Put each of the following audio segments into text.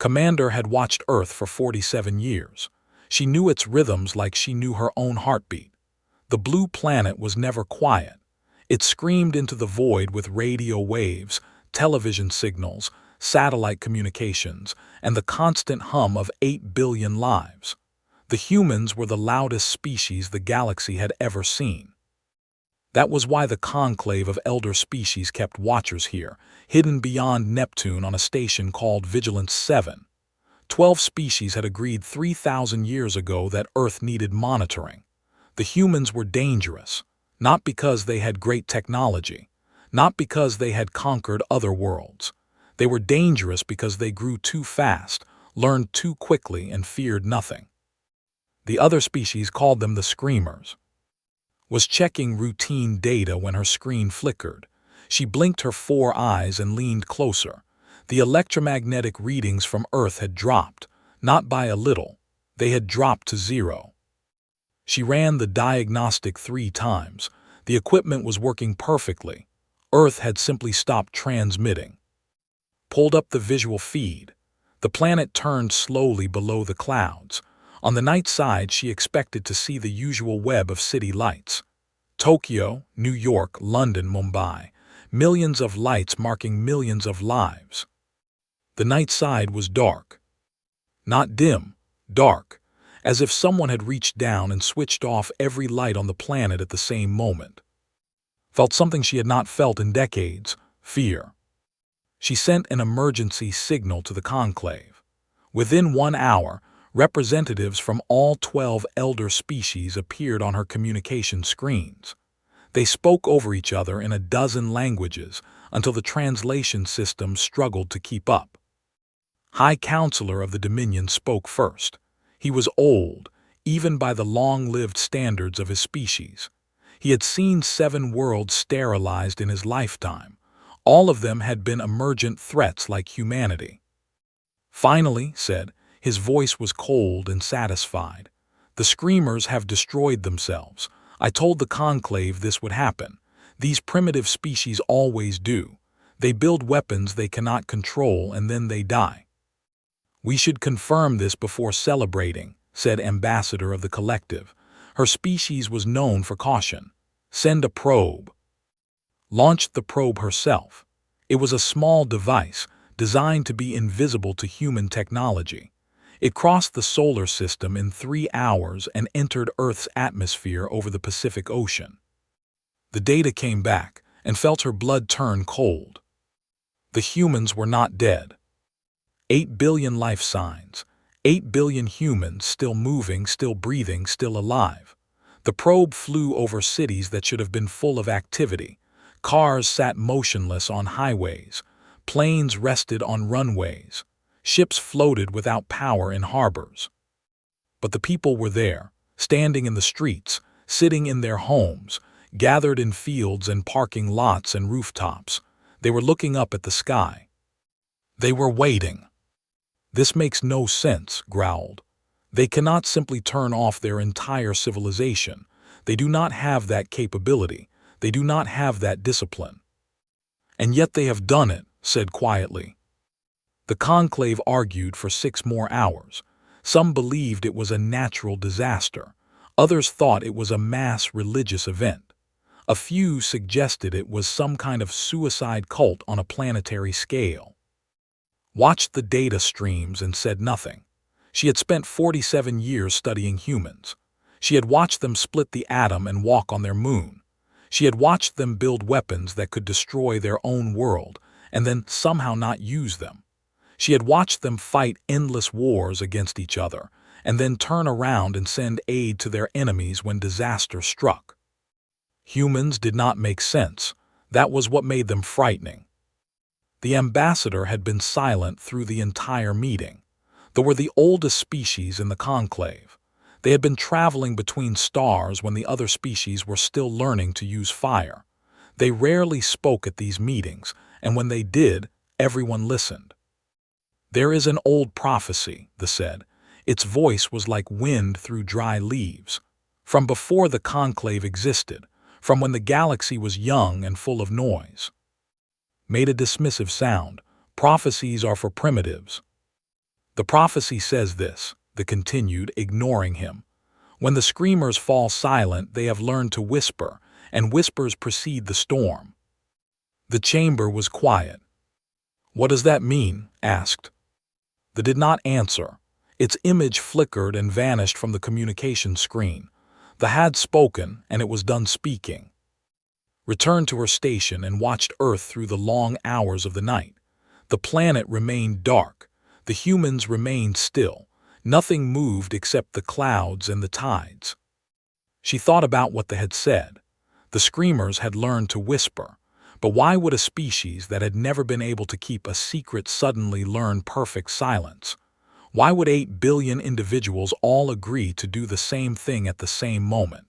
Commander had watched Earth for 47 years. She knew its rhythms like she knew her own heartbeat. The blue planet was never quiet. It screamed into the void with radio waves, television signals, satellite communications, and the constant hum of 8 billion lives. The humans were the loudest species the galaxy had ever seen. That was why the conclave of elder species kept watchers here, hidden beyond Neptune on a station called Vigilance 7. 12 species had agreed 3,000 years ago that Earth needed monitoring. The humans were dangerous, not because they had great technology, not because they had conquered other worlds. They were dangerous because they grew too fast, learned too quickly, and feared nothing. The other species called them the Screamers. Was checking routine data when her screen flickered. She blinked her 4 eyes and leaned closer. The electromagnetic readings from Earth had dropped, not by a little. They had dropped to 0. She ran the diagnostic 3 times. The equipment was working perfectly. Earth had simply stopped transmitting. Pulled up the visual feed. The planet turned slowly below the clouds. On the night side, she expected to see the usual web of city lights. Tokyo, New York, London, Mumbai. Millions of lights marking millions of lives. The night side was dark. Not dim, dark, as if someone had reached down and switched off every light on the planet at the same moment. Felt something she had not felt in decades, fear. She sent an emergency signal to the conclave. Within 1 hour, representatives from all 12 elder species appeared on her communication screens. They spoke over each other in a dozen languages until the translation system struggled to keep up. High Counselor of the Dominion spoke first. He was old, even by the long-lived standards of his species. He had seen 7 worlds sterilized in his lifetime. All of them had been emergent threats like humanity. Finally, said, his voice was cold and satisfied. The Screamers have destroyed themselves. I told the conclave this would happen. These primitive species always do. They build weapons they cannot control and then they die. We should confirm this before celebrating, said Ambassador of the Collective. Her species was known for caution. Send a probe. Launched the probe herself. It was a small device, designed to be invisible to human technology. It crossed the solar system in 3 hours and entered Earth's atmosphere over the Pacific Ocean. The data came back and felt her blood turn cold. The humans were not dead. 8 billion life signs, 8 billion humans still moving, still breathing, still alive. The probe flew over cities that should have been full of activity. Cars sat motionless on highways. Planes rested on runways. Ships floated without power in harbors. But the people were there, standing in the streets, sitting in their homes, gathered in fields and parking lots and rooftops. They were looking up at the sky. They were waiting. This makes no sense, growled. They cannot simply turn off their entire civilization. They do not have that capability. They do not have that discipline. And yet they have done it, said quietly. The conclave argued for 6 more hours. Some believed it was a natural disaster. Others thought it was a mass religious event. A few suggested it was some kind of suicide cult on a planetary scale. Watched the data streams and said nothing. She had spent 47 years studying humans. She had watched them split the atom and walk on their moon. She had watched them build weapons that could destroy their own world and then somehow not use them. She had watched them fight endless wars against each other and then turn around and send aid to their enemies when disaster struck. Humans did not make sense. That was what made them frightening. The ambassador had been silent through the entire meeting. They were the oldest species in the conclave. They had been traveling between stars when the other species were still learning to use fire. They rarely spoke at these meetings, and when they did, everyone listened. There is an old prophecy, they said. Its voice was like wind through dry leaves. From before the conclave existed, from when the galaxy was young and full of noise. Made a dismissive sound. Prophecies are for primitives. The prophecy says this, the continued, ignoring him. When the screamers fall silent, they have learned to whisper, and whispers precede the storm. The chamber was quiet. What does that mean? Asked. The did not answer. Its image flickered and vanished from the communication screen. The had spoken, and it was done speaking. Returned to her station and watched Earth through the long hours of the night. The planet remained dark. The humans remained still. Nothing moved except the clouds and the tides. She thought about what they had said. The screamers had learned to whisper. But why would a species that had never been able to keep a secret suddenly learn perfect silence? Why would 8 billion individuals all agree to do the same thing at the same moment?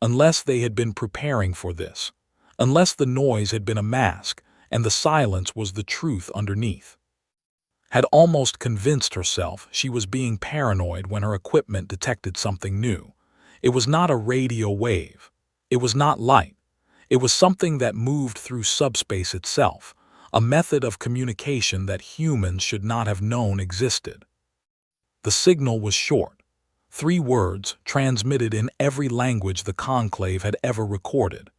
Unless they had been preparing for this. Unless the noise had been a mask, and the silence was the truth underneath. Had almost convinced herself she was being paranoid when her equipment detected something new. It was not a radio wave. It was not light. It was something that moved through subspace itself, a method of communication that humans should not have known existed. The signal was short. 3 words transmitted in every language the Conclave had ever recorded.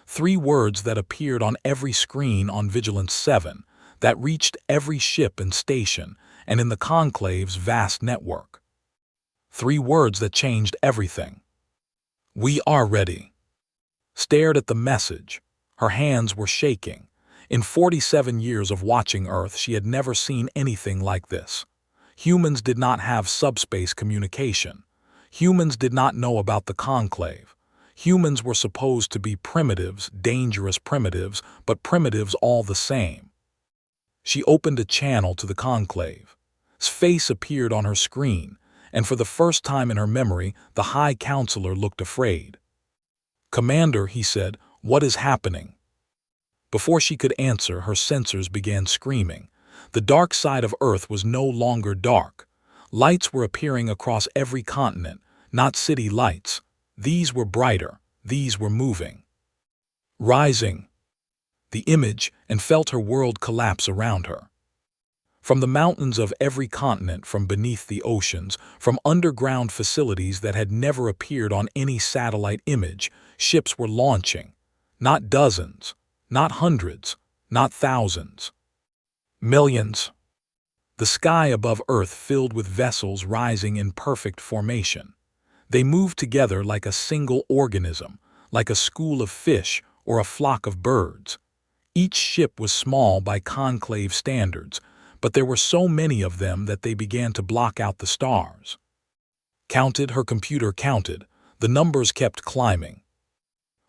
3 words that appeared on every screen on Vigilance 7, that reached every ship and station, and in the Conclave's vast network. 3 words that changed everything. We are ready. Stared at the message. Her hands were shaking. In 47 years of watching Earth, she had never seen anything like this. Humans did not have subspace communication. Humans did not know about the Conclave. Humans were supposed to be primitives, dangerous primitives, but primitives all the same. She opened a channel to the Conclave. His face appeared on her screen, and for the first time in her memory, the High Counselor looked afraid. "Commander," he said, "what is happening?" Before she could answer, her sensors began screaming. The dark side of Earth was no longer dark. Lights were appearing across every continent, not city lights. These were brighter. These were moving. Rising. The image, and felt her world collapse around her. From the mountains of every continent, from beneath the oceans, from underground facilities that had never appeared on any satellite image, ships were launching. Not dozens, not hundreds, not thousands. Millions. The sky above Earth filled with vessels rising in perfect formation. They moved together like a single organism, like a school of fish or a flock of birds. Each ship was small by Conclave standards, but there were so many of them that they began to block out the stars. Counted, her computer counted. The numbers kept climbing.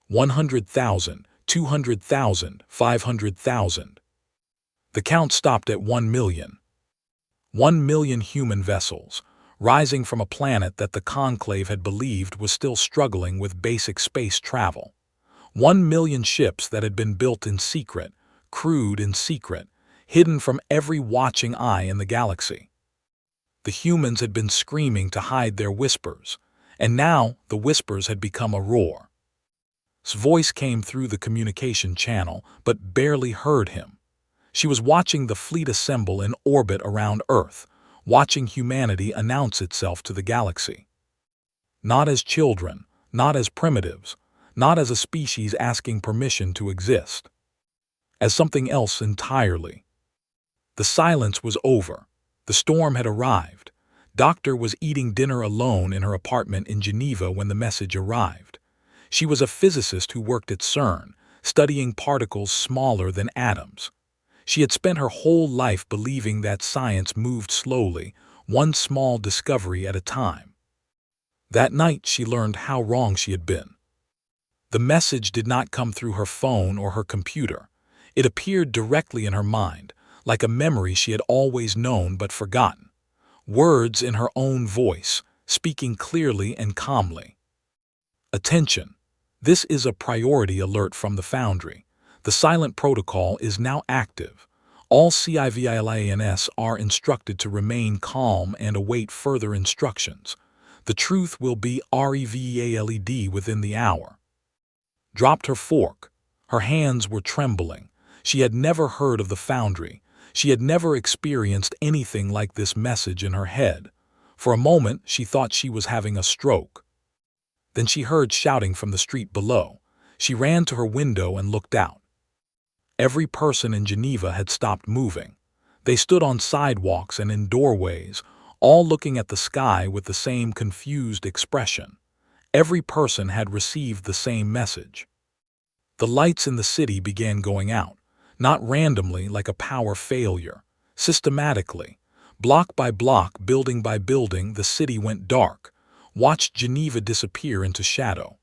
100,000, 200,000, 500,000. The count stopped at 1 million. 1 million human vessels, rising from a planet that the Conclave had believed was still struggling with basic space travel. 1 million ships that had been built in secret, crewed in secret, hidden from every watching eye in the galaxy. The humans had been screaming to hide their whispers, and now the whispers had become a roar. His voice came through the communication channel, but barely heard him. She was watching the fleet assemble in orbit around Earth, watching humanity announce itself to the galaxy. Not as children, not as primitives, not as a species asking permission to exist. As something else entirely. The silence was over. The storm had arrived. Doctor was eating dinner alone in her apartment in Geneva when the message arrived. She was a physicist who worked at CERN, studying particles smaller than atoms. She had spent her whole life believing that science moved slowly, one small discovery at a time. That night she learned how wrong she had been. The message did not come through her phone or her computer. It appeared directly in her mind, like a memory she had always known but forgotten. Words in her own voice, speaking clearly and calmly. Attention! This is a priority alert from the Foundry. The silent protocol is now active. All civils are instructed to remain calm and await further instructions. The truth will be revealed within the hour. Dropped her fork. Her hands were trembling. She had never heard of the Foundry. She had never experienced anything like this message in her head. For a moment, she thought she was having a stroke. Then she heard shouting from the street below. She ran to her window and looked out. Every person in Geneva had stopped moving. They stood on sidewalks and in doorways, all looking at the sky with the same confused expression. Every person had received the same message. The lights in the city began going out, not randomly like a power failure. Systematically, block by block, building by building, the city went dark, watched Geneva disappear into shadow.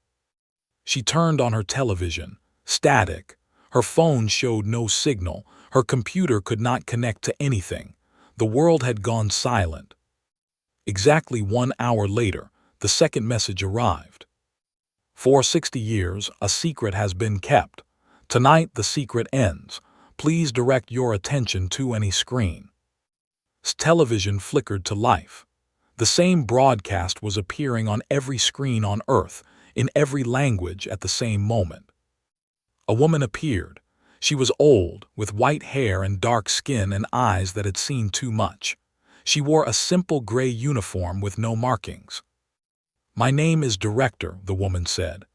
She turned on her television, static. Her phone showed no signal. Her computer could not connect to anything. The world had gone silent. Exactly 1 hour later, the second message arrived. For 60 years, a secret has been kept. Tonight, the secret ends. Please direct your attention to any screen. Television flickered to life. The same broadcast was appearing on every screen on Earth, in every language at the same moment. A woman appeared. She was old, with white hair and dark skin and eyes that had seen too much. She wore a simple gray uniform with no markings. "My name is Director," the woman said.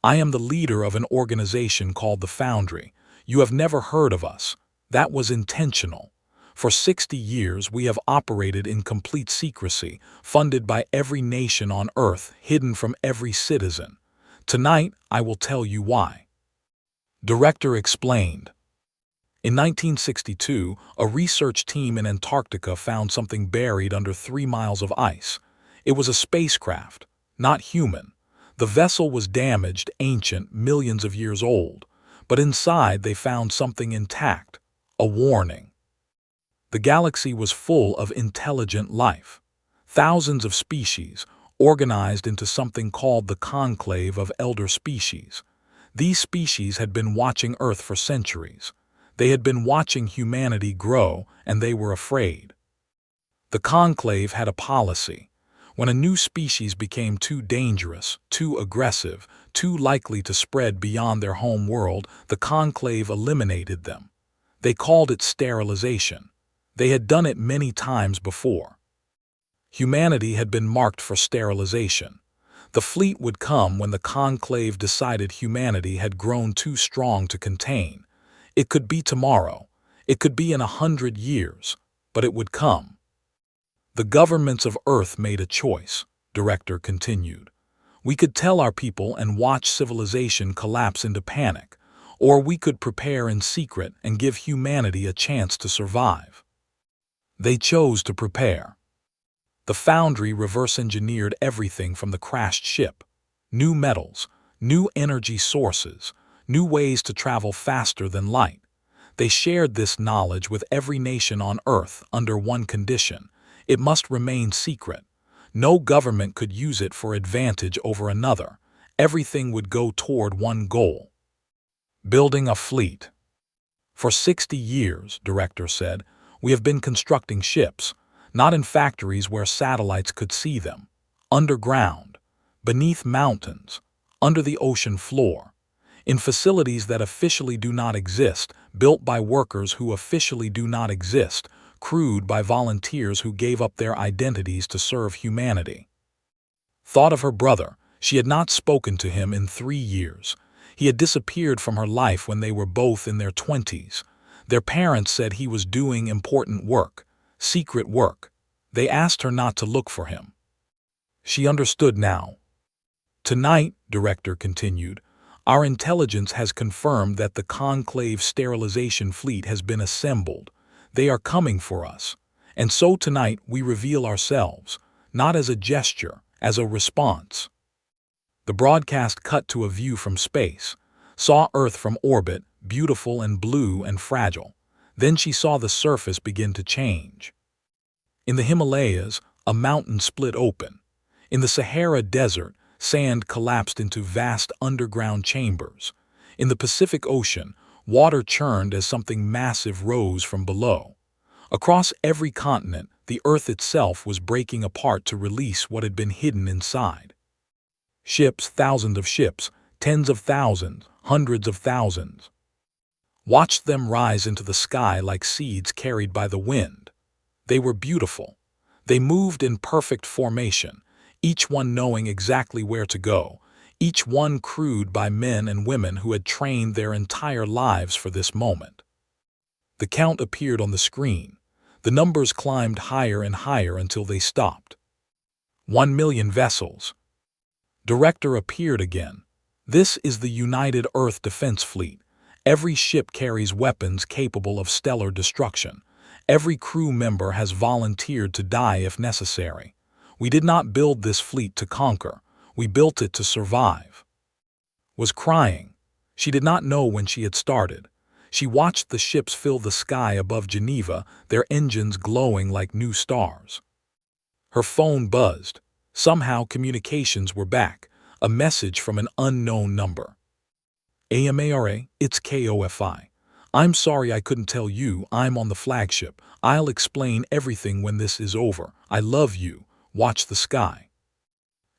"I am the leader of an organization called the Foundry. You have never heard of us. That was intentional. For 60 years we have operated in complete secrecy, funded by every nation on Earth, hidden from every citizen. Tonight I will tell you why." Director explained. In 1962, a research team in Antarctica found something buried under 3 miles of ice. It was a spacecraft, not human. The vessel was damaged, ancient, millions of years old. But inside they found something intact, a warning. The galaxy was full of intelligent life. Thousands of species, organized into something called the Conclave of Elder Species. These species had been watching Earth for centuries. They had been watching humanity grow, and they were afraid. The Conclave had a policy. When a new species became too dangerous, too aggressive, too likely to spread beyond their home world, the Conclave eliminated them. They called it sterilization. They had done it many times before. Humanity had been marked for sterilization. The fleet would come when the Conclave decided humanity had grown too strong to contain. It could be tomorrow. It could be in 100 years, but it would come. The governments of Earth made a choice, Director continued. We could tell our people and watch civilization collapse into panic, or we could prepare in secret and give humanity a chance to survive. They chose to prepare. The Foundry reverse-engineered everything from the crashed ship. New metals, new energy sources, new ways to travel faster than light. They shared this knowledge with every nation on Earth under one condition: it must remain secret. No government could use it for advantage over another. Everything would go toward one goal: building a fleet. For 60 years, Director said, we have been constructing ships, not in factories where satellites could see them, underground, beneath mountains, under the ocean floor, in facilities that officially do not exist, built by workers who officially do not exist, crewed by volunteers who gave up their identities to serve humanity. Thought of her brother. She had not spoken to him in 3 years. He had disappeared from her life when they were both in their 20s. Their parents said he was doing important work, secret work. They asked her not to look for him. She understood now. Tonight, Director continued, our intelligence has confirmed that the Conclave sterilization fleet has been assembled. They are coming for us. And so tonight we reveal ourselves, not as a gesture, as a response. The broadcast cut to a view from space, saw Earth from orbit, beautiful and blue and fragile. Then she saw the surface begin to change. In the Himalayas, a mountain split open. In the Sahara Desert, sand collapsed into vast underground chambers. In the Pacific Ocean, water churned as something massive rose from below. Across every continent, the Earth itself was breaking apart to release what had been hidden inside. Ships, thousands of ships, tens of thousands, hundreds of thousands. watched them rise into the sky like seeds carried by the wind. They were beautiful. They moved in perfect formation, each one knowing exactly where to go, each one crewed by men and women who had trained their entire lives for this moment. The count appeared on the screen. The numbers climbed higher and higher until they stopped. 1,000,000 vessels. Director appeared again. This is the United Earth Defense Fleet. Every ship carries weapons capable of stellar destruction. Every crew member has volunteered to die if necessary. We did not build this fleet to conquer. We built it to survive. Was crying. She did not know when she had started. She watched the ships fill the sky above Geneva, their engines glowing like new stars. Her phone buzzed. Somehow communications were back. A message from an unknown number. AMARA, it's KOFI. I'm sorry I couldn't tell you. I'm on the flagship. I'll explain everything when this is over. I love you. Watch the sky.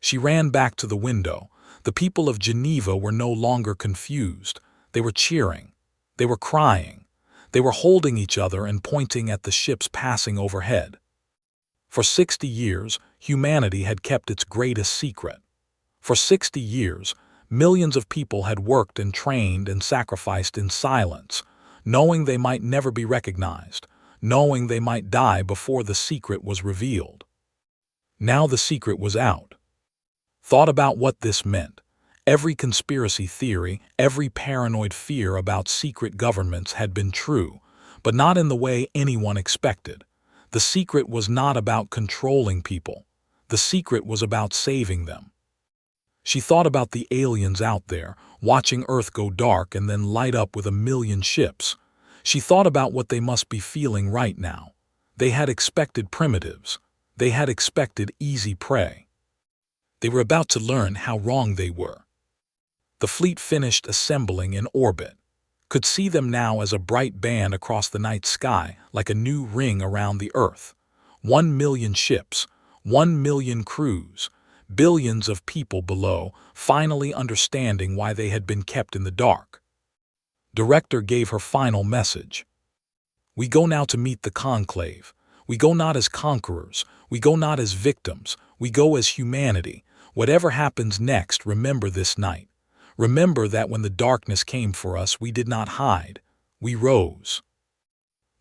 She ran back to the window. The people of Geneva were no longer confused. They were cheering. They were crying. They were holding each other and pointing at the ships passing overhead. For 60 years, humanity had kept its greatest secret. For 60 years, millions of people had worked and trained and sacrificed in silence, knowing they might never be recognized, knowing they might die before the secret was revealed. Now the secret was out. Thought about what this meant. Every conspiracy theory, every paranoid fear about secret governments had been true, but not in the way anyone expected. The secret was not about controlling people. The secret was about saving them. She thought about the aliens out there, watching Earth go dark and then light up with 1,000,000 ships. She thought about what they must be feeling right now. They had expected primitives. They had expected easy prey. They were about to learn how wrong they were. The fleet finished assembling in orbit. Could see them now as a bright band across the night sky, like a new ring around the Earth. 1,000,000 ships, 1,000,000 crews, billions of people below, finally understanding why they had been kept in the dark. Director gave her final message. We go now to meet the conclave. We go not as conquerors. We go not as victims. We go as humanity. Whatever happens next, remember this night. Remember that when the darkness came for us, we did not hide. We rose.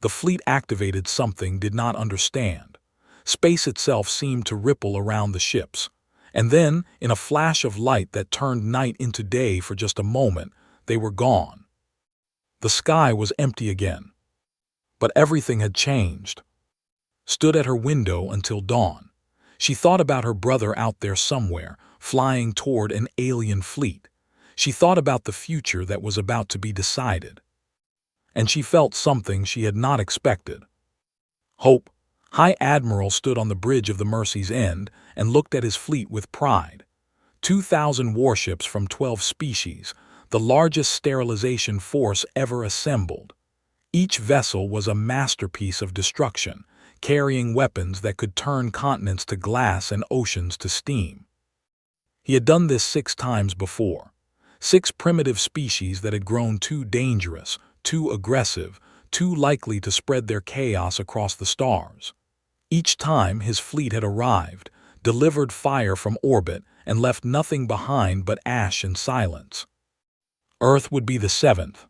The fleet activated something did not understand. Space itself seemed to ripple around the ships. And then, in a flash of light that turned night into day for just a moment, they were gone. The sky was empty again. But everything had changed. Stood at her window until dawn. She thought about her brother out there somewhere, flying toward an alien fleet. She thought about the future that was about to be decided. And she felt something she had not expected. Hope. High Admiral stood on the bridge of the Mercy's End and looked at his fleet with pride. 2,000 warships from 12 species, the largest sterilization force ever assembled. Each vessel was a masterpiece of destruction, carrying weapons that could turn continents to glass and oceans to steam. He had done this 6 times before. 6 primitive species that had grown too dangerous, too aggressive, too likely to spread their chaos across the stars. Each time his fleet had arrived, delivered fire from orbit, and left nothing behind but ash and silence. Earth would be the 7th.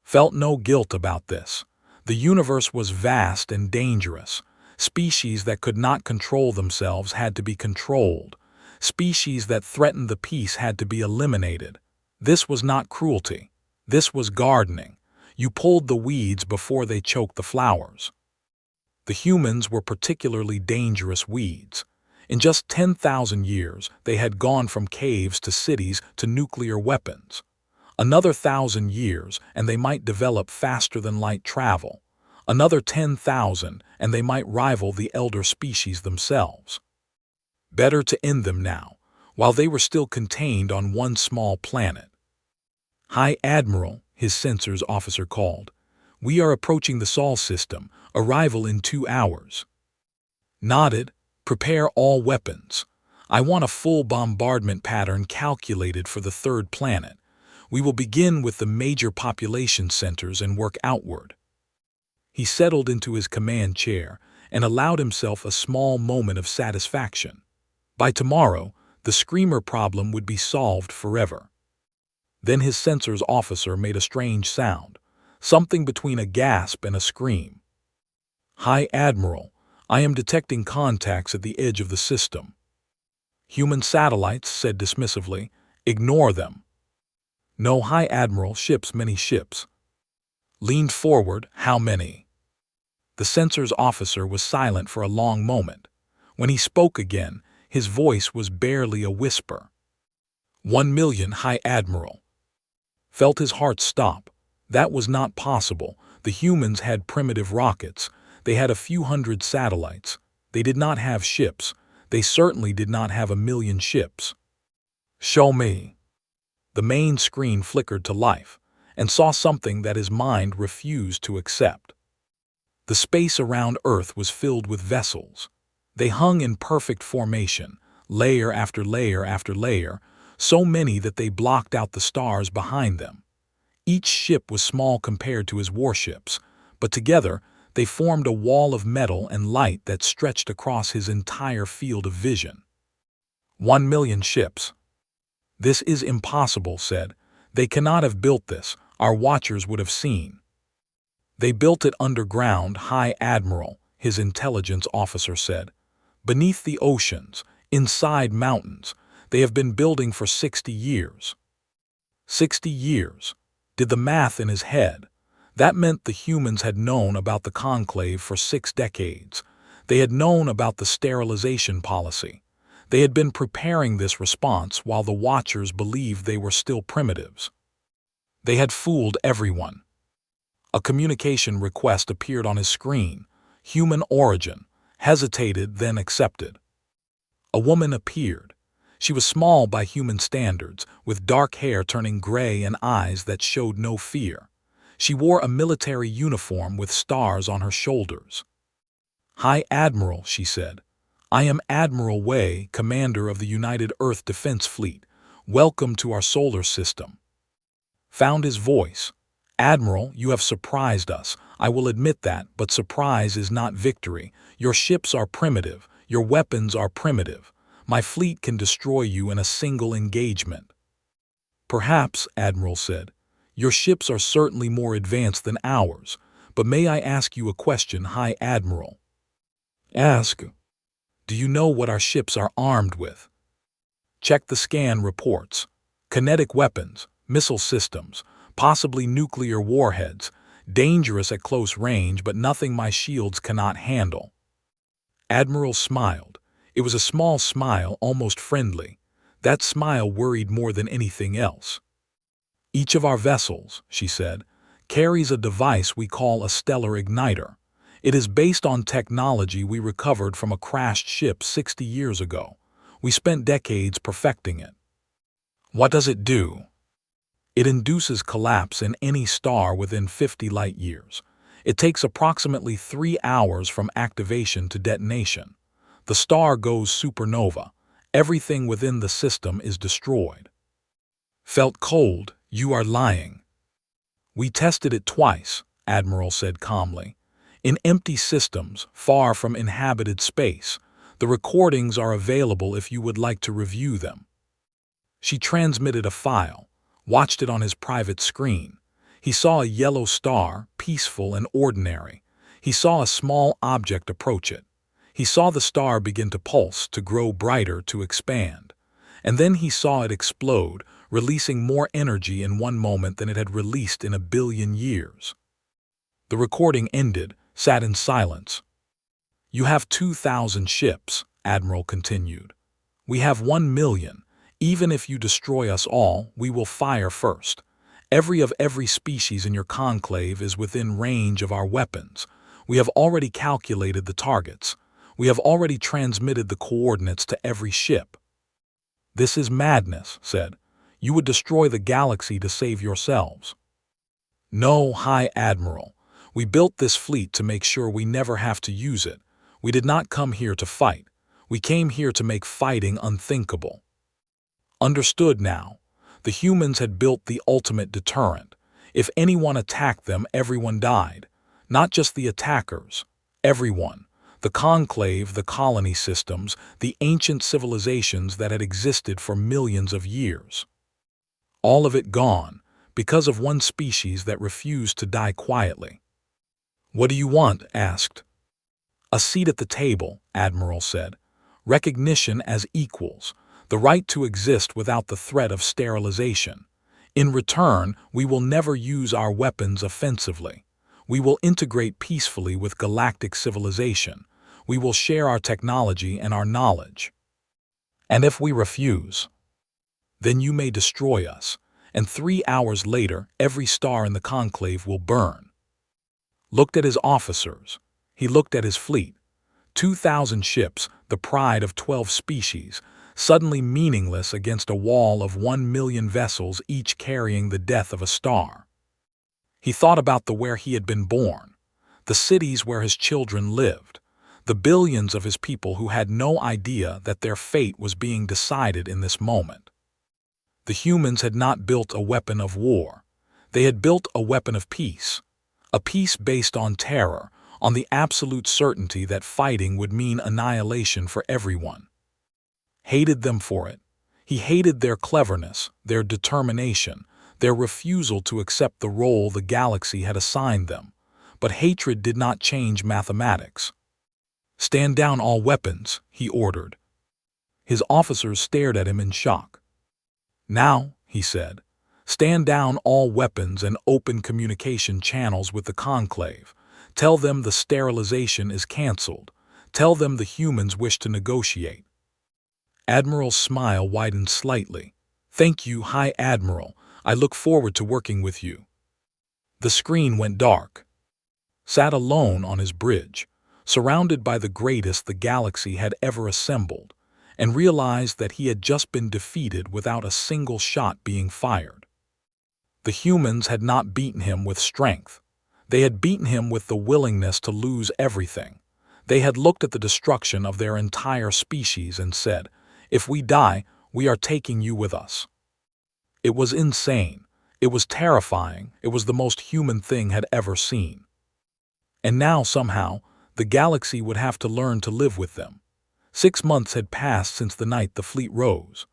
Felt no guilt about this. The universe was vast and dangerous. Species that could not control themselves had to be controlled. Species that threatened the peace had to be eliminated. This was not cruelty. This was gardening. You pulled the weeds before they choked the flowers. The humans were particularly dangerous weeds. In just 10,000 years, they had gone from caves to cities to nuclear weapons. Another 1,000 years, and they might develop faster than light travel. Another 10,000, and they might rival the elder species themselves. Better to end them now, while they were still contained on one small planet. High Admiral, his sensors officer called. We are approaching the Sol system, arrival in 2 hours. Nodded. Prepare all weapons. I want a full bombardment pattern calculated for the 3rd planet. We will begin with the major population centers and work outward. He settled into his command chair and allowed himself a small moment of satisfaction. By tomorrow, the screamer problem would be solved forever. Then his sensors officer made a strange sound, something between a gasp and a scream. "High Admiral, I am detecting contacts at the edge of the system." "Human satellites," said dismissively. "Ignore them." "No, High Admiral, ships, many ships." Leaned forward. "How many?" The sensors officer was silent for a long moment. When he spoke again, his voice was barely a whisper. 1,000,000, High Admiral." Felt his heart stop. That was not possible. The humans had primitive rockets. They had a few hundred satellites. They did not have ships. They certainly did not have 1,000,000 ships. "Show me." The main screen flickered to life, and saw something that his mind refused to accept. The space around Earth was filled with vessels. They hung in perfect formation, layer after layer after layer, so many that they blocked out the stars behind them. Each ship was small compared to his warships, but together they formed a wall of metal and light that stretched across his entire field of vision. 1,000,000 ships. "This is impossible," said. "They cannot have built this. Our watchers would have seen." "They built it underground, High Admiral," his intelligence officer said. "Beneath the oceans, inside mountains. They have been building for 60 years. 60 years. Did the math in his head. That meant the humans had known about the conclave for 6 decades. They had known about the sterilization policy. They had been preparing this response while the watchers believed they were still primitives. They had fooled everyone. A communication request appeared on his screen. Human origin. Hesitated, then accepted. A woman appeared. She was small by human standards, with dark hair turning gray and eyes that showed no fear. She wore a military uniform with stars on her shoulders. "High Admiral," she said. "I am Admiral Wei, commander of the United Earth Defense Fleet. Welcome to our solar system." Found his voice. "Admiral, you have surprised us. I will admit that, but surprise is not victory. Your ships are primitive. Your weapons are primitive. My fleet can destroy you in a single engagement." "Perhaps," Admiral said. "Your ships are certainly more advanced than ours. But may I ask you a question, High Admiral?" "Ask." "Do you know what our ships are armed with?" "Check the scan reports. Kinetic weapons, missile systems, possibly nuclear warheads. Dangerous at close range, but nothing my shields cannot handle." Admiral smiled. It was a small smile, almost friendly. That smile worried more than anything else. "Each of our vessels," she said, "carries a device we call a stellar igniter. It is based on technology we recovered from a crashed ship 60 years ago. We spent decades perfecting it." "What does it do?" "It induces collapse in any star within 50 light years. It takes approximately 3 hours from activation to detonation. The star goes supernova. Everything within the system is destroyed." "Felt cold. You are lying." "We tested it twice," Admiral said calmly. "In empty systems, far from inhabited space. The recordings are available if you would like to review them." She transmitted a file, watched it on his private screen. He saw a yellow star, peaceful and ordinary. He saw a small object approach it. He saw the star begin to pulse, to grow brighter, to expand. And then he saw it explode, releasing more energy in one moment than it had released in 1,000,000,000 years. The recording ended, sat in silence. "You have 2,000 ships," Admiral continued. "We have 1,000,000. Even if you destroy us all, we will fire first. Every species in your conclave is within range of our weapons. We have already calculated the targets. We have already transmitted the coordinates to every ship." "This is madness," said. "You would destroy the galaxy to save yourselves." "No, High Admiral. We built this fleet to make sure we never have to use it. We did not come here to fight. We came here to make fighting unthinkable." "Understood now. The humans had built the ultimate deterrent. If anyone attacked them, everyone died. Not just the attackers, everyone. The conclave, the colony systems, the ancient civilizations that had existed for millions of years. All of it gone, because of one species that refused to die quietly. "What do you want?" asked. "A seat at the table," Admiral said. "Recognition as equals, the right to exist without the threat of sterilization. In return, we will never use our weapons offensively. We will integrate peacefully with galactic civilization. We will share our technology and our knowledge. And if we refuse, then you may destroy us, and 3 hours later every star in the conclave will burn." Looked at his officers. He looked at his fleet. 2,000 ships, the pride of 12 species, suddenly meaningless against a wall of 1 million vessels, each carrying the death of a star. He thought about where he had been born, the cities where his children lived, the billions of his people who had no idea that their fate was being decided in this moment. The humans had not built a weapon of war. They had built a weapon of peace. A peace based on terror, on the absolute certainty that fighting would mean annihilation for everyone. Hated them for it. He hated their cleverness, their determination, their refusal to accept the role the galaxy had assigned them. But hatred did not change mathematics. "Stand down all weapons," he ordered. His officers stared at him in shock. "Now," he said, "stand down all weapons and open communication channels with the conclave. Tell them the sterilization is canceled. Tell them the humans wish to negotiate." Admiral's smile widened slightly. "Thank you, High Admiral. I look forward to working with you." The screen went dark. Sat alone on his bridge, surrounded by the greatest the galaxy had ever assembled, and realized that he had just been defeated without a single shot being fired. The humans had not beaten him with strength. They had beaten him with the willingness to lose everything. They had looked at the destruction of their entire species and said, "If we die, we are taking you with us." It was insane. It was terrifying. It was the most human thing had ever seen. And now, somehow, the galaxy would have to learn to live with them. 6 months had passed since the night the fleet rose.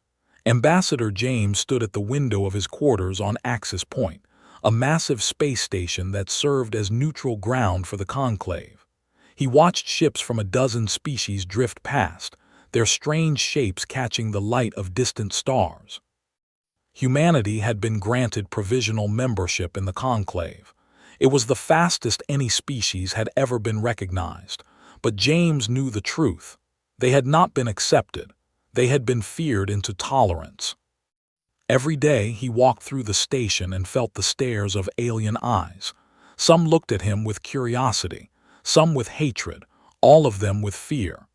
Ambassador James stood at the window of his quarters on Axis Point, a massive space station that served as neutral ground for the conclave. He watched ships from a dozen species drift past, their strange shapes catching the light of distant stars. Humanity had been granted provisional membership in the conclave. It was the fastest any species had ever been recognized, but James knew the truth. They had not been accepted. They had been feared into tolerance. Every day he walked through the station and felt the stares of alien eyes. Some looked at him with curiosity, some with hatred, all of them with fear.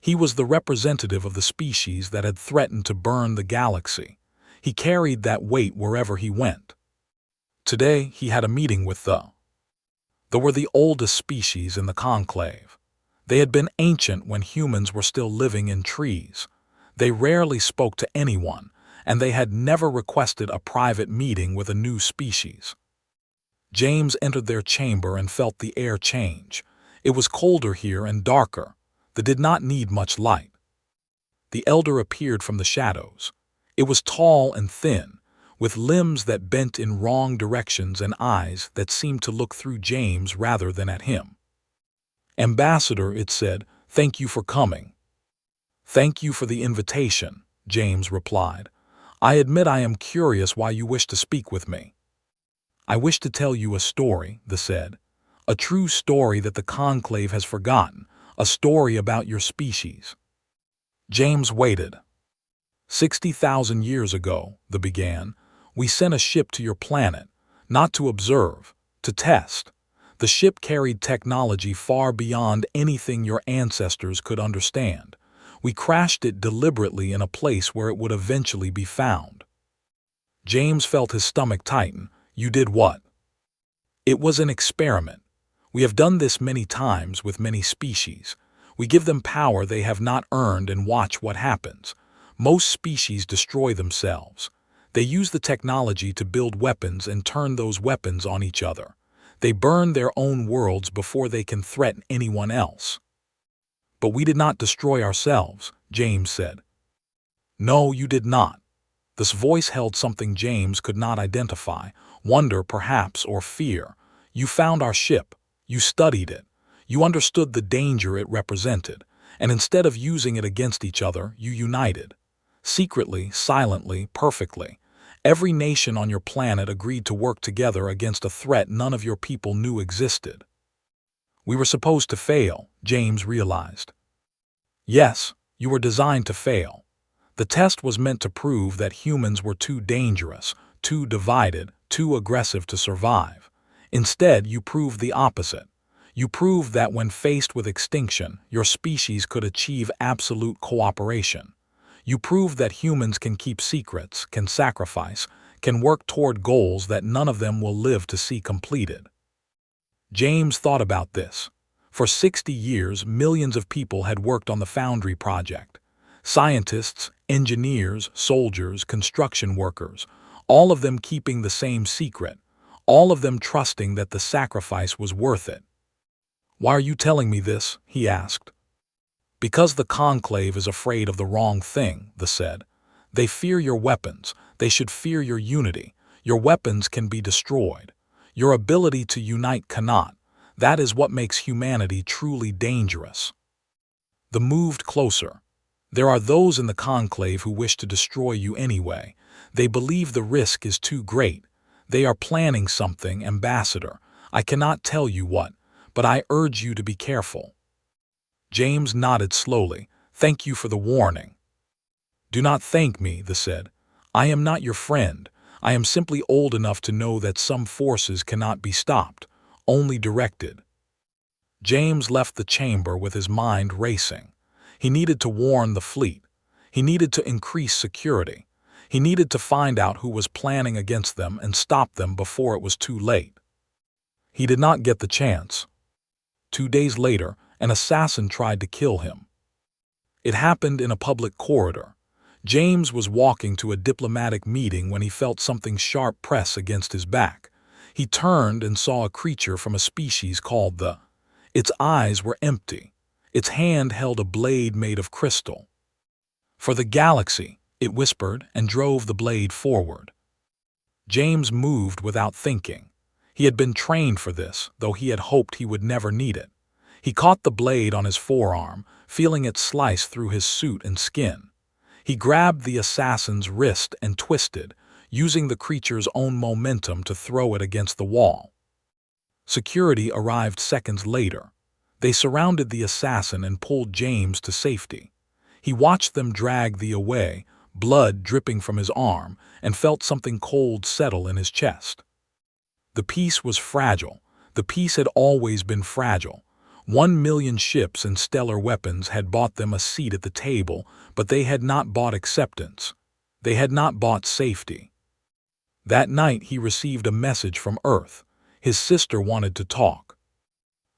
He was the representative of the species that had threatened to burn the galaxy. He carried that weight wherever he went. Today he had a meeting with they were the oldest species in the conclave. They had been ancient when humans were still living in trees. They rarely spoke to anyone, and they had never requested a private meeting with a new species. James entered their chamber and felt the air change. It was colder here and darker. They did not need much light. The elder appeared from the shadows. It was tall and thin, with limbs that bent in wrong directions and eyes that seemed to look through James rather than at him. "Ambassador," it said, "thank you for coming." "Thank you for the invitation," James replied. "I admit I am curious why you wish to speak with me." "I wish to tell you a story," they said. "A true story that the conclave has forgotten, a story about your species." James waited. 60,000 years ago," they began, "we sent a ship to your planet, not to observe, to test. The ship carried technology far beyond anything your ancestors could understand. We crashed it deliberately in a place where it would eventually be found." James felt his stomach tighten. "You did what?" "It was an experiment. We have done this many times with many species. We give them power they have not earned and watch what happens. Most species destroy themselves. They use the technology to build weapons and turn those weapons on each other. They burn their own worlds before they can threaten anyone else. But we did not destroy ourselves, James said. No, you did not. This voice held something James could not identify, wonder perhaps, or fear. You found our ship. You studied it. You understood the danger it represented, and instead of using it against each other, you united. Secretly, silently, perfectly. Every nation on your planet agreed to work together against a threat none of your people knew existed. We were supposed to fail, James realized. Yes, you were designed to fail. The test was meant to prove that humans were too dangerous, too divided, too aggressive to survive. Instead, you proved the opposite. You proved that when faced with extinction, your species could achieve absolute cooperation. You proved that humans can keep secrets, can sacrifice, can work toward goals that none of them will live to see completed. James thought about this. For 60 years, millions of people had worked on the Foundry project. Scientists, engineers, soldiers, construction workers, all of them keeping the same secret, all of them trusting that the sacrifice was worth it. Why are you telling me this? He asked. Because the Conclave is afraid of the wrong thing, they said. They fear your weapons. They should fear your unity. Your weapons can be destroyed. Your ability to unite cannot. That is what makes humanity truly dangerous. They moved closer. There are those in the Conclave who wish to destroy you anyway. They believe the risk is too great. They are planning something, Ambassador. I cannot tell you what, but I urge you to be careful. James nodded slowly. Thank you for the warning. Do not thank me, they said. I am not your friend. I am simply old enough to know that some forces cannot be stopped, only directed. James left the chamber with his mind racing. He needed to warn the fleet. He needed to increase security. He needed to find out who was planning against them and stop them before it was too late. He did not get the chance. 2 days later, an assassin tried to kill him. It happened in a public corridor. James was walking to a diplomatic meeting when he felt something sharp press against his back. He turned and saw a creature from a species called the. Its eyes were empty. Its hand held a blade made of crystal. For the galaxy, it whispered and drove the blade forward. James moved without thinking. He had been trained for this, though he had hoped he would never need it. He caught the blade on his forearm, feeling it slice through his suit and skin. He grabbed the assassin's wrist and twisted, using the creature's own momentum to throw it against the wall. Security arrived seconds later. They surrounded the assassin and pulled James to safety. He watched them drag the away, blood dripping from his arm, and felt something cold settle in his chest. The peace was fragile. The peace had always been fragile. 1 million ships and stellar weapons had bought them a seat at the table, but they had not bought acceptance. They had not bought safety. That night he received a message from Earth. His sister wanted to talk.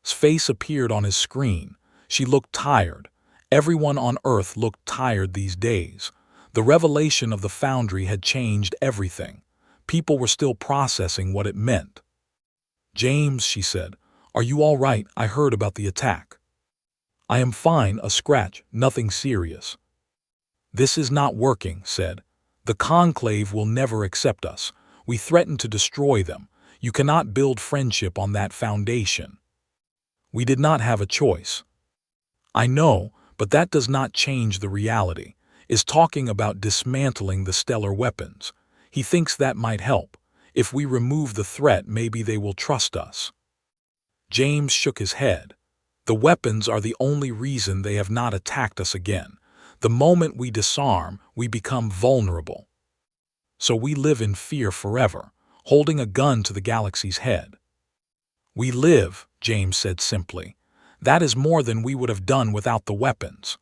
His face appeared on his screen. She looked tired. Everyone on Earth looked tired these days. The revelation of the Foundry had changed everything. People were still processing what it meant. James, she said, are you all right? I heard about the attack. I am fine, a scratch, nothing serious. This is not working, said. The Conclave will never accept us. We threaten to destroy them. You cannot build friendship on that foundation. We did not have a choice. I know, but that does not change the reality. Is talking about dismantling the stellar weapons. He thinks that might help. If we remove the threat, maybe they will trust us. James shook his head. The weapons are the only reason they have not attacked us again. The moment we disarm, we become vulnerable. So we live in fear forever, holding a gun to the galaxy's head. We live, James said simply. That is more than we would have done without the weapons.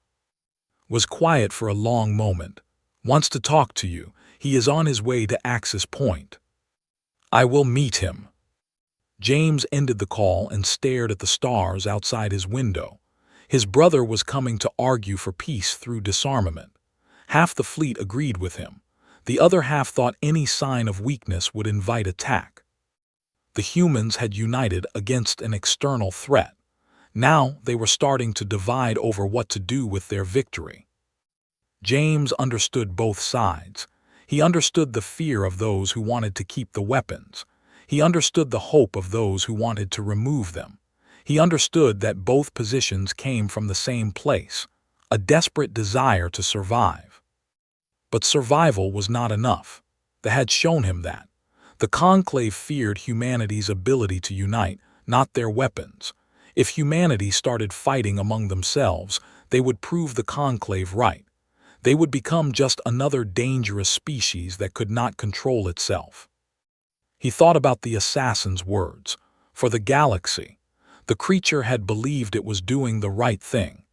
Was quiet for a long moment. Wants to talk to you. He is on his way to Axis Point. I will meet him. James ended the call and stared at the stars outside his window. His brother was coming to argue for peace through disarmament. Half the fleet agreed with him. The other half thought any sign of weakness would invite attack. The humans had united against an external threat. Now they were starting to divide over what to do with their victory. James understood both sides. He understood the fear of those who wanted to keep the weapons. He understood the hope of those who wanted to remove them. He understood that both positions came from the same place, a desperate desire to survive. But survival was not enough. They had shown him that. The Conclave feared humanity's ability to unite, not their weapons. If humanity started fighting among themselves, they would prove the Conclave right. They would become just another dangerous species that could not control itself. He thought about the assassin's words. For the galaxy, the creature had believed it was doing the right thing.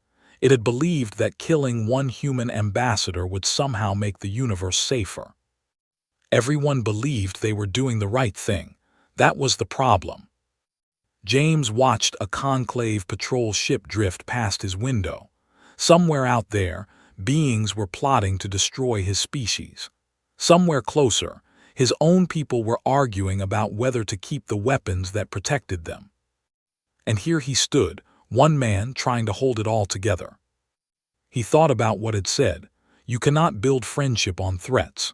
It had believed that killing one human ambassador would somehow make the universe safer. Everyone believed they were doing the right thing. That was the problem. James watched a Conclave patrol ship drift past his window. Somewhere out there, beings were plotting to destroy his species. Somewhere closer, his own people were arguing about whether to keep the weapons that protected them. And here he stood, one man trying to hold it all together. He thought about what it said. You cannot build friendship on threats.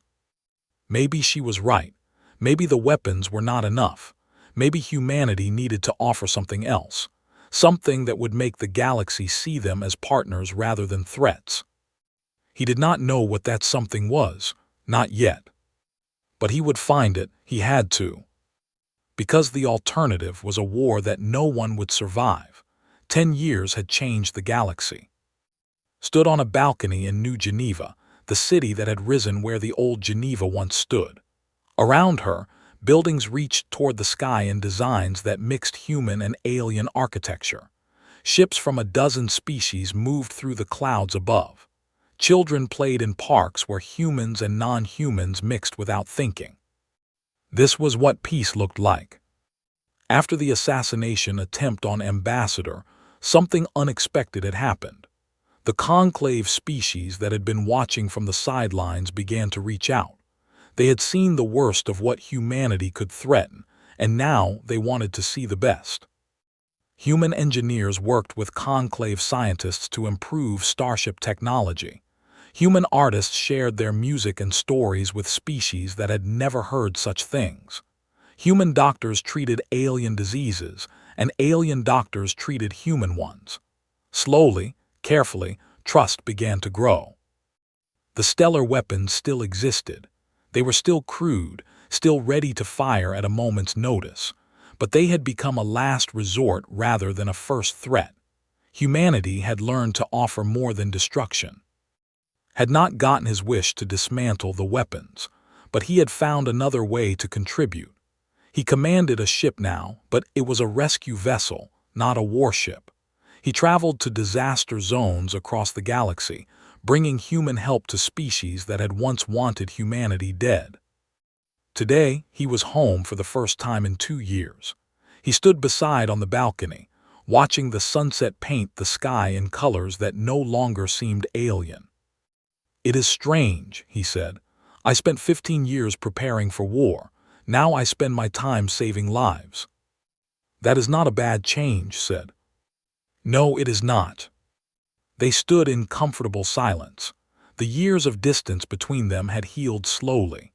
Maybe she was right. Maybe the weapons were not enough. Maybe humanity needed to offer something else. Something that would make the galaxy see them as partners rather than threats. He did not know what that something was, not yet. But he would find it, he had to. Because the alternative was a war that no one would survive. 10 years had changed the galaxy. Stood on a balcony in New Geneva, the city that had risen where the old Geneva once stood. Around her, buildings reached toward the sky in designs that mixed human and alien architecture. Ships from a dozen species moved through the clouds above. Children played in parks where humans and non-humans mixed without thinking. This was what peace looked like. After the assassination attempt on Ambassador, something unexpected had happened. The Conclave species that had been watching from the sidelines began to reach out. They had seen the worst of what humanity could threaten, and now they wanted to see the best. Human engineers worked with Conclave scientists to improve starship technology. Human artists shared their music and stories with species that had never heard such things. Human doctors treated alien diseases, and alien doctors treated human ones. Slowly, carefully, trust began to grow. The stellar weapons still existed. They were still crude, still ready to fire at a moment's notice, but they had become a last resort rather than a first threat. Humanity had learned to offer more than destruction. Had not gotten his wish to dismantle the weapons, but he had found another way to contribute. He commanded a ship now, but it was a rescue vessel, not a warship. He traveled to disaster zones across the galaxy, bringing human help to species that had once wanted humanity dead. Today, he was home for the first time in 2 years. He stood beside on the balcony, watching the sunset paint the sky in colors that no longer seemed alien. "It is strange," he said. "I spent 15 years preparing for war. Now I spend my time saving lives." "That is not a bad change," said. "No, it is not." They stood in comfortable silence. The years of distance between them had healed slowly.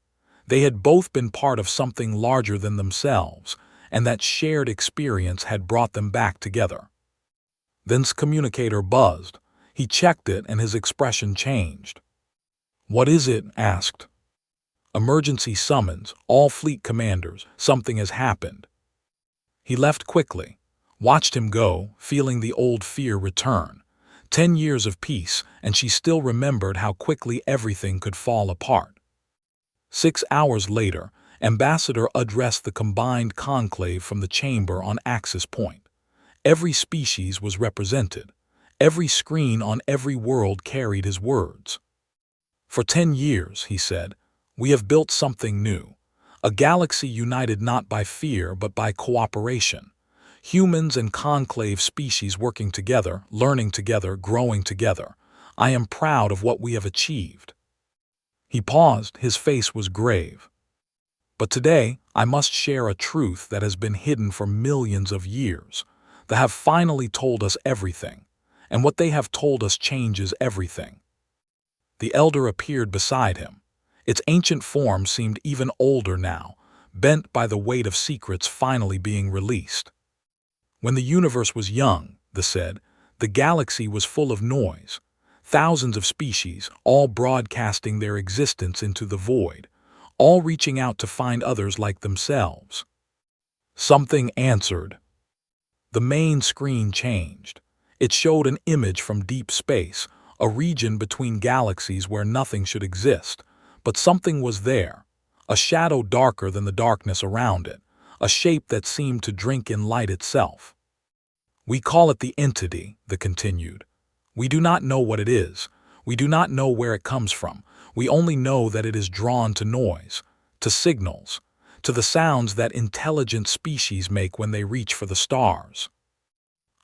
They had both been part of something larger than themselves, and that shared experience had brought them back together. Then's communicator buzzed. He checked it and his expression changed. "What is it?" asked. "Emergency summons, all fleet commanders, something has happened." He left quickly, watched him go, feeling the old fear return. 10 years of peace, and she still remembered how quickly everything could fall apart. 6 hours later, Ambassador addressed the combined conclave from the chamber on Axis Point. Every species was represented. Every screen on every world carried his words. "For 10 years," he said, "we have built something new. A galaxy united not by fear but by cooperation. Humans and conclave species working together, learning together, growing together. I am proud of what we have achieved." He paused, his face was grave. But today, I must share a truth that has been hidden for millions of years. They have finally told us everything, and what they have told us changes everything. The elder appeared beside him. Its ancient form seemed even older now, bent by the weight of secrets finally being released. When the universe was young, they said, the galaxy was full of noise. Thousands of species, all broadcasting their existence into the void, all reaching out to find others like themselves. Something answered. The main screen changed. It showed an image from deep space, a region between galaxies where nothing should exist. But something was there, a shadow darker than the darkness around it, a shape that seemed to drink in light itself. We call it the entity, they continued. We do not know what it is. We do not know where it comes from. We only know that it is drawn to noise, to signals, to the sounds that intelligent species make when they reach for the stars.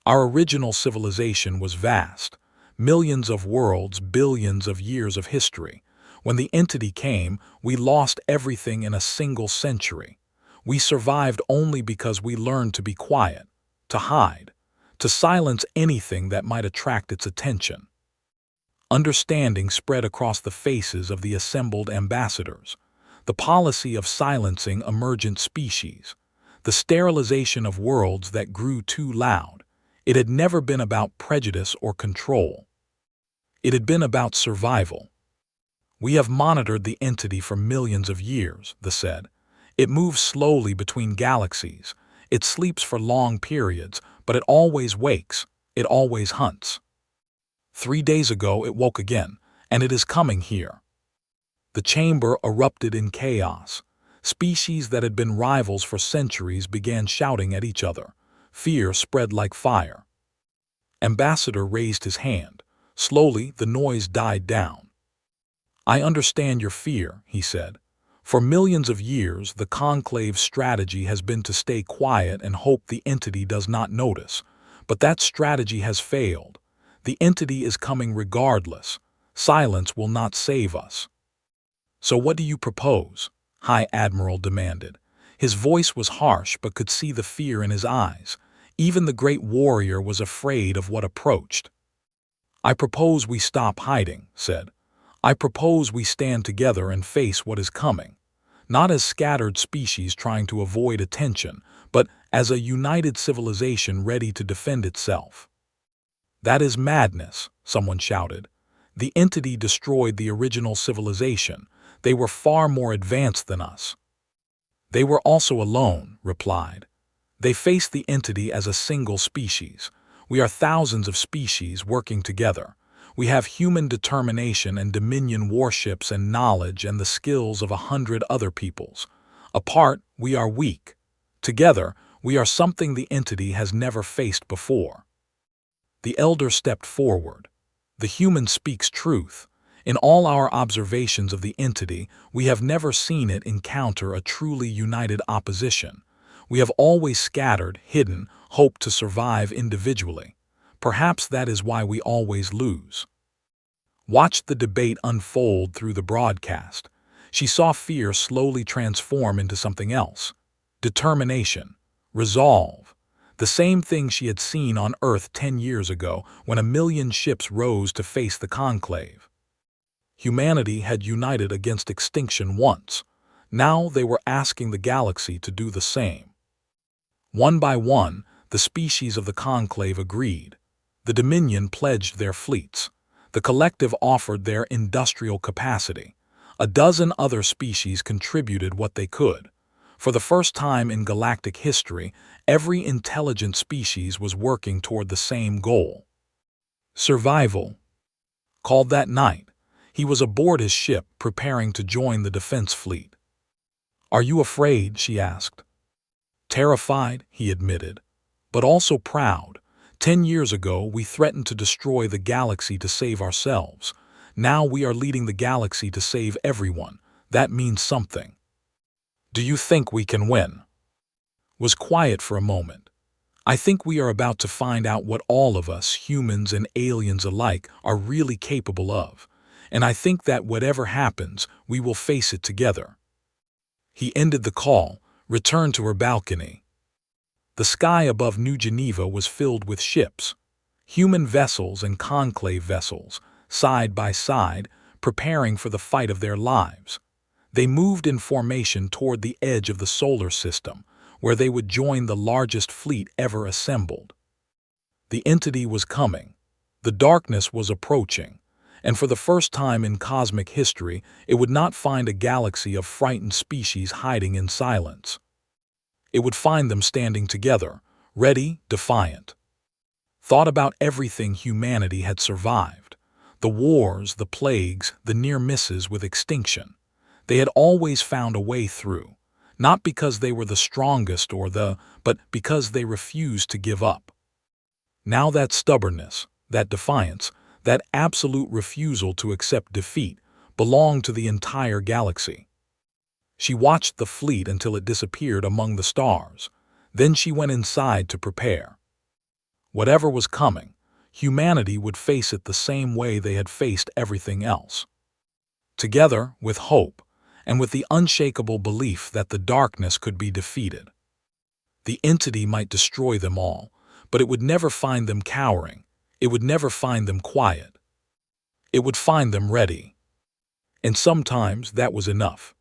Our original civilization was vast, millions of worlds, billions of years of history. When the entity came, we lost everything in a single century. We survived only because we learned to be quiet, to hide, to silence anything that might attract its attention. Understanding spread across the faces of the assembled ambassadors. The policy of silencing emergent species, the sterilization of worlds that grew too loud. It had never been about prejudice or control. It had been about survival. We have monitored the entity for millions of years, they said. It moves slowly between galaxies. It sleeps for long periods, but it always wakes. It always hunts. 3 days ago it woke again, and it is coming here. The chamber erupted in chaos. Species that had been rivals for centuries began shouting at each other. Fear spread like fire. Ambassador raised his hand. Slowly, the noise died down. I understand your fear, he said. For millions of years, the Conclave's strategy has been to stay quiet and hope the entity does not notice. But that strategy has failed. The entity is coming regardless. Silence will not save us. So what do you propose? High Admiral demanded. His voice was harsh but could see the fear in his eyes. Even the great warrior was afraid of what approached. I propose we stop hiding, said. I propose we stand together and face what is coming. Not as scattered species trying to avoid attention, but as a united civilization ready to defend itself. That is madness, someone shouted. The entity destroyed the original civilization. They were far more advanced than us. They were also alone, replied. They faced the entity as a single species. We are thousands of species working together. We have human determination and dominion warships and knowledge and the skills of 100 other peoples. Apart, we are weak. Together, we are something the entity has never faced before. The elder stepped forward. The human speaks truth. In all our observations of the entity, we have never seen it encounter a truly united opposition. We have always scattered, hidden, hoped to survive individually. Perhaps that is why we always lose. Watched the debate unfold through the broadcast. She saw fear slowly transform into something else. Determination. Resolve. The same thing she had seen on Earth 10 years ago when 1,000,000 ships rose to face the Conclave. Humanity had united against extinction once. Now they were asking the galaxy to do the same. One by one, the species of the Conclave agreed. The Dominion pledged their fleets. The collective offered their industrial capacity. A dozen other species contributed what they could. For the first time in galactic history, every intelligent species was working toward the same goal. Survival. Called that night. He was aboard his ship, preparing to join the defense fleet. Are you afraid? She asked. Terrified, he admitted, but also proud. 10 years ago, we threatened to destroy the galaxy to save ourselves. Now we are leading the galaxy to save everyone. That means something. Do you think we can win? Was quiet for a moment. I think we are about to find out what all of us, humans and aliens alike, are really capable of. and I think that whatever happens, we will face it together." He ended the call, returned to her balcony. The sky above New Geneva was filled with ships, human vessels and conclave vessels, side by side, preparing for the fight of their lives. They moved in formation toward the edge of the solar system, where they would join the largest fleet ever assembled. The entity was coming. The darkness was approaching, and for the first time in cosmic history, it would not find a galaxy of frightened species hiding in silence. It would find them standing together, ready, defiant. Thought about everything humanity had survived. The wars, the plagues, the near misses with extinction. They had always found a way through, not because they were the strongest but because they refused to give up. Now that stubbornness, that defiance, that absolute refusal to accept defeat belonged to the entire galaxy. She watched the fleet until it disappeared among the stars. Then she went inside to prepare. Whatever was coming, humanity would face it the same way they had faced everything else. Together, with hope, and with the unshakable belief that the darkness could be defeated. The entity might destroy them all, but it would never find them cowering. It would never find them quiet. It would find them ready. And sometimes that was enough.